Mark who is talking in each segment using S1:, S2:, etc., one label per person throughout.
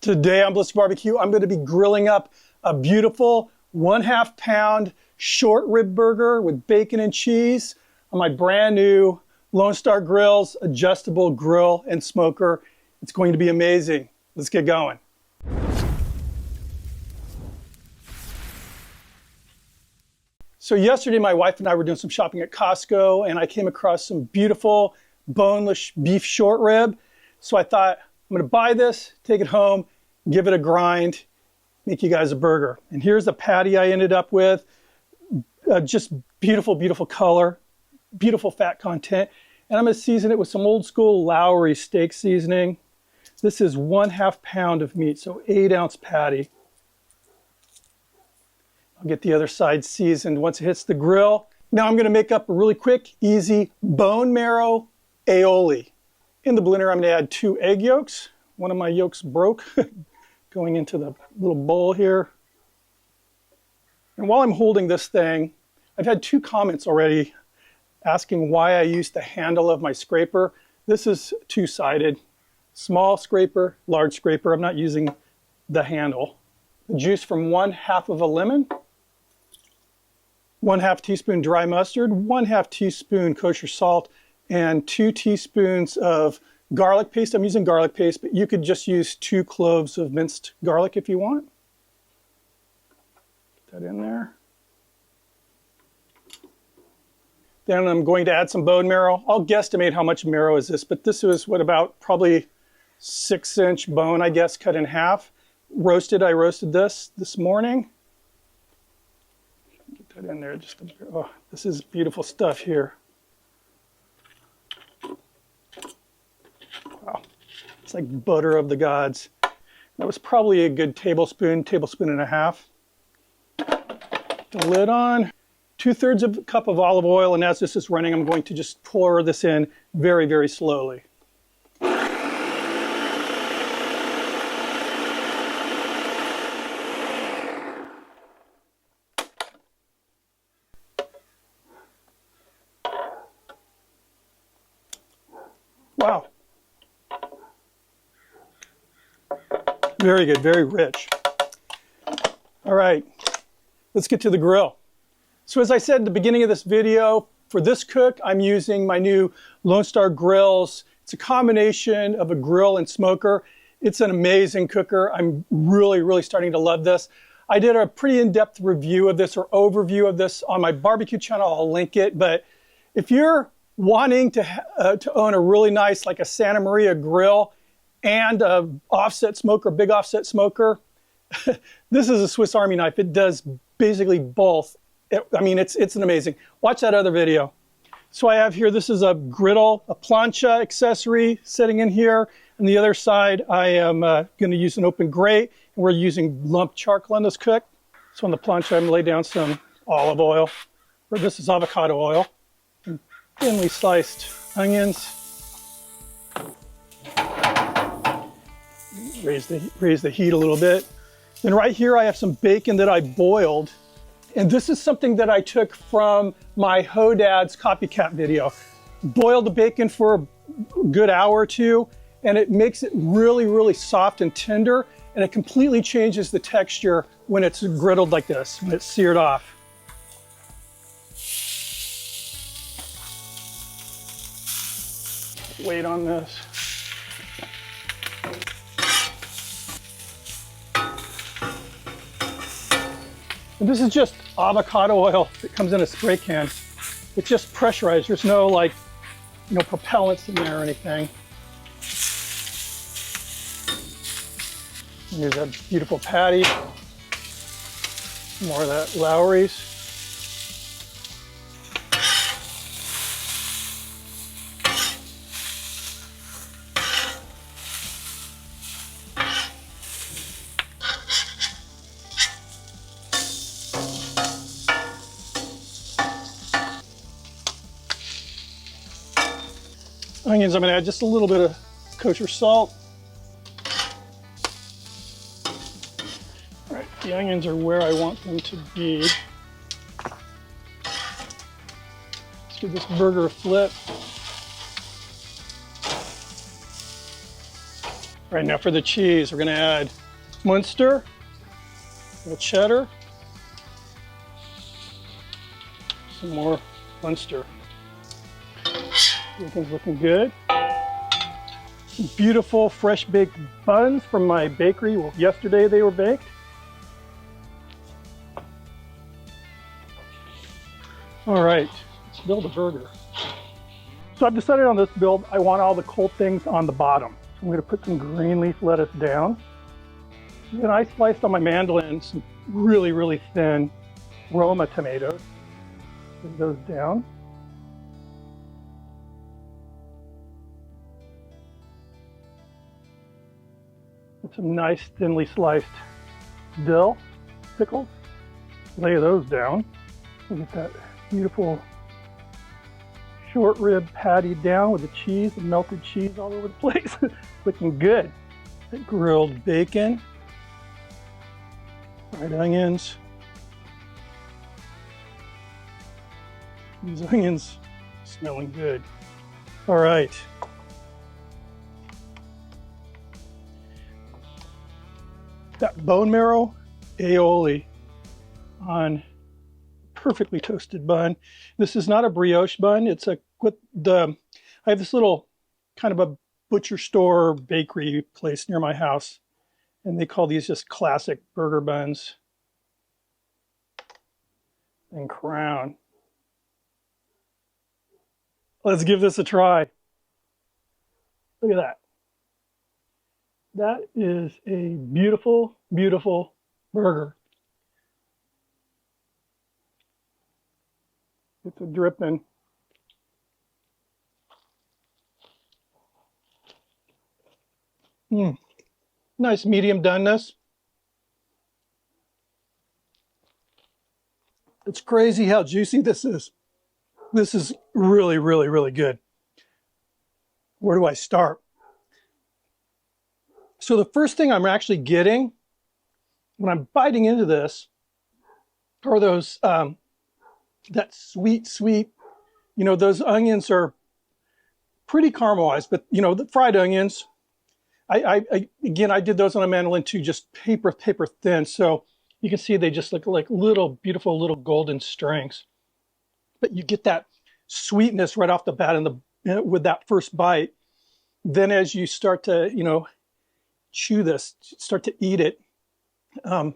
S1: Today on Ballistic BBQ, I'm going to be grilling up a beautiful 1/2 pound short rib burger with bacon and cheese on my brand new Lone Star Grills adjustable grill and smoker. It's going to be amazing. Let's get going. So yesterday, my wife and I were doing some shopping at Costco, and I came across some beautiful boneless beef short rib. So I thought, I'm going to buy this, take it home, give it a grind, make you guys a burger. And here's the patty I ended up with. Just beautiful, beautiful color, beautiful fat content. And I'm going to season it with some old school Lowry steak seasoning. This is 1/2 pound of meat, so 8-ounce patty. I'll get the other side seasoned once it hits the grill. Now I'm going to make up a really quick, easy bone marrow aioli. In the blender, I'm going to add 2 egg yolks. One of my yolks broke going into the little bowl here. And while I'm holding this thing, I've had 2 comments already asking why I use the handle of my scraper. This is 2-sided, small scraper, large scraper. I'm not using the handle. The juice from 1/2 of a lemon, 1/2 teaspoon dry mustard, 1/2 teaspoon kosher salt, and 2 teaspoons of garlic paste. I'm using garlic paste, but you could just use 2 cloves of minced garlic if you want. Get that in there. Then I'm going to add some bone marrow. I'll guesstimate how much marrow is this, but this was about probably 6-inch bone, I guess, cut in half. Roasted, I roasted this morning. Get that in there. Oh, this is beautiful stuff here. Wow, it's like butter of the gods. That was probably a good tablespoon and a half. The lid on. 2/3 of a cup of olive oil, and as this is running, I'm going to just pour this in very, very slowly. Wow. Very good, very rich. All right, let's get to the grill. So as I said at the beginning of this video, for this cook, I'm using my new Lone Star Grills. It's a combination of a grill and smoker. It's an amazing cooker. I'm really, really starting to love this. I did a pretty in-depth review of this or overview of this on my barbecue channel. I'll link it. But if you're wanting to own a really nice, like a Santa Maria grill and a offset smoker, big offset smoker, this is a Swiss Army knife. It does basically both. I mean, it's an amazing. Watch that other video. So I have here, this is a griddle, a plancha accessory sitting in here. On the other side, I am going to use an open grate. And we're using lump charcoal on this cook. So on the plancha, I'm going to lay down some olive oil, or this is avocado oil. And thinly sliced onions. Raise the heat a little bit. Then right here, I have some bacon that I boiled. And this is something that I took from my Hodad's Copycat video. Boiled the bacon for a good hour or 2, and it makes it really, really soft and tender, and it completely changes the texture when it's griddled like this, when it's seared off. Wait on this. And this is just avocado oil that comes in a spray can. It's just pressurized. There's no propellants in there or anything. Here's that beautiful patty. More of that Lowry's. Onions, I'm going to add just a little bit of kosher salt. All right, the onions are where I want them to be. Let's give this burger a flip. All right, now for the cheese, we're gonna add Munster, a little cheddar, some more Munster. Everything's looking good. Some beautiful fresh baked buns from my bakery. Well, yesterday they were baked. All right, let's build a burger. So I've decided on this build, I want all the cold things on the bottom. So I'm gonna put some green leaf lettuce down. And then I sliced on my mandolin some really, really thin Roma tomatoes. Put those down. Put some nice thinly sliced dill pickles. Lay those down. Look at that beautiful short rib patty down with the cheese, the melted cheese all over the place. Looking good. The grilled bacon, fried onions. These onions smelling good. All right. That bone marrow aioli on perfectly toasted bun. This is not a brioche bun. It's a I have this little kind of a butcher store bakery place near my house, and they call these just classic burger buns. And crown. Let's give this a try. Look at that. That is a beautiful, beautiful burger. It's a dripping. Nice medium doneness. It's crazy how juicy this is. This is really, really, really good. Where do I start? So the first thing I'm actually getting when I'm biting into this are those, that sweet, those onions are pretty caramelized, but the fried onions, again, I did those on a mandolin too, just paper thin. So you can see they just look like little, beautiful little golden strings. But you get that sweetness right off the bat with that first bite. Then as you start to, chew this, start to eat it. I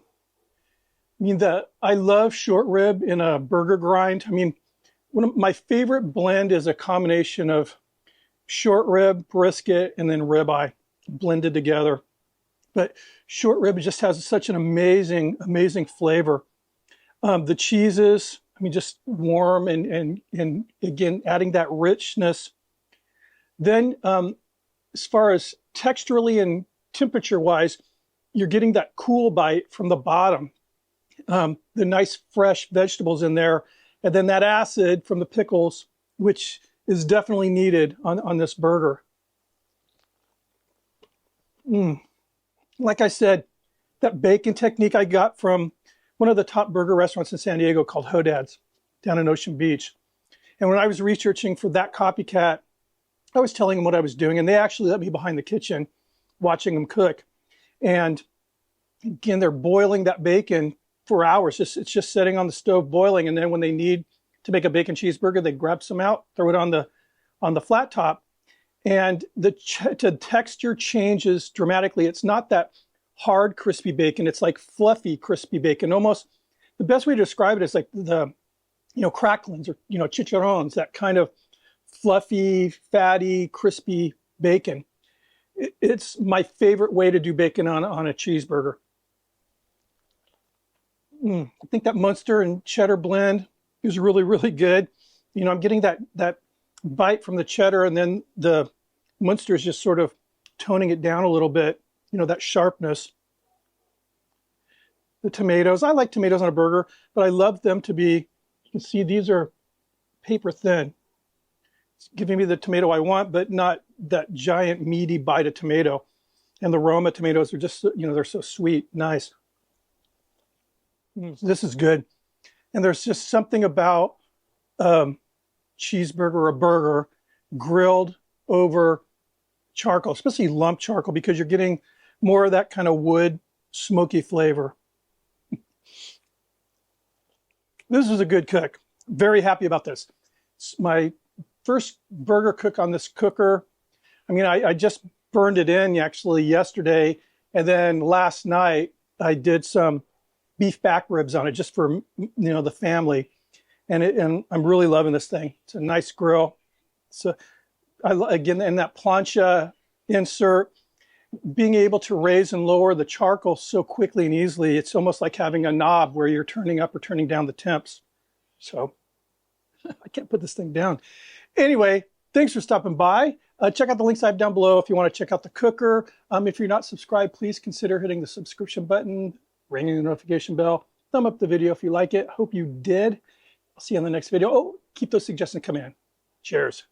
S1: love short rib in a burger grind. One of my favorite blend is a combination of short rib, brisket, and then ribeye blended together. But short rib just has such an amazing, amazing flavor. The cheeses, just warm and again, adding that richness. Then as far as texturally and temperature-wise, you're getting that cool bite from the bottom. The nice fresh vegetables in there, and then that acid from the pickles, which is definitely needed on this burger. Like I said, that bacon technique I got from one of the top burger restaurants in San Diego called Hodad's down in Ocean Beach. And when I was researching for that Copycat, I was telling them what I was doing, and they actually let me behind the kitchen watching them cook. And again, they're boiling that bacon for hours. It's just sitting on the stove boiling, and then when they need to make a bacon cheeseburger, they grab some out, throw it on the flat top, and the texture changes dramatically. It's not that hard crispy bacon. It's like fluffy crispy bacon. Almost the best way to describe it is like the cracklins or chicharrones, that kind of fluffy, fatty, crispy bacon. It's my favorite way to do bacon on a cheeseburger. I think that Munster and cheddar blend is really, really good. I'm getting that bite from the cheddar, and then the Munster is just sort of toning it down a little bit, that sharpness. The tomatoes, I like tomatoes on a burger, but I love them to be, you can see these are paper thin. It's giving me the tomato I want, but not that giant meaty bite of tomato. And the Roma tomatoes are just, they're so sweet, nice. This is good. And there's just something about cheeseburger or burger grilled over charcoal, especially lump charcoal, because you're getting more of that kind of wood, smoky flavor. This is a good cook. Very happy about this. It's my first burger cook on this cooker. I mean, I just burned it in actually yesterday, and then last night I did some beef back ribs on it just for the family, and I'm really loving this thing. It's a nice grill. So again, in that plancha insert, being able to raise and lower the charcoal so quickly and easily, it's almost like having a knob where you're turning up or turning down the temps. So I can't put this thing down. Anyway, thanks for stopping by. Check out the links I have down below if you want to check out the cooker. If you're not subscribed, please consider hitting the subscription button, ringing the notification bell, thumb up the video if you like it. Hope you did. I'll see you on the next video. Oh, keep those suggestions coming in. Cheers.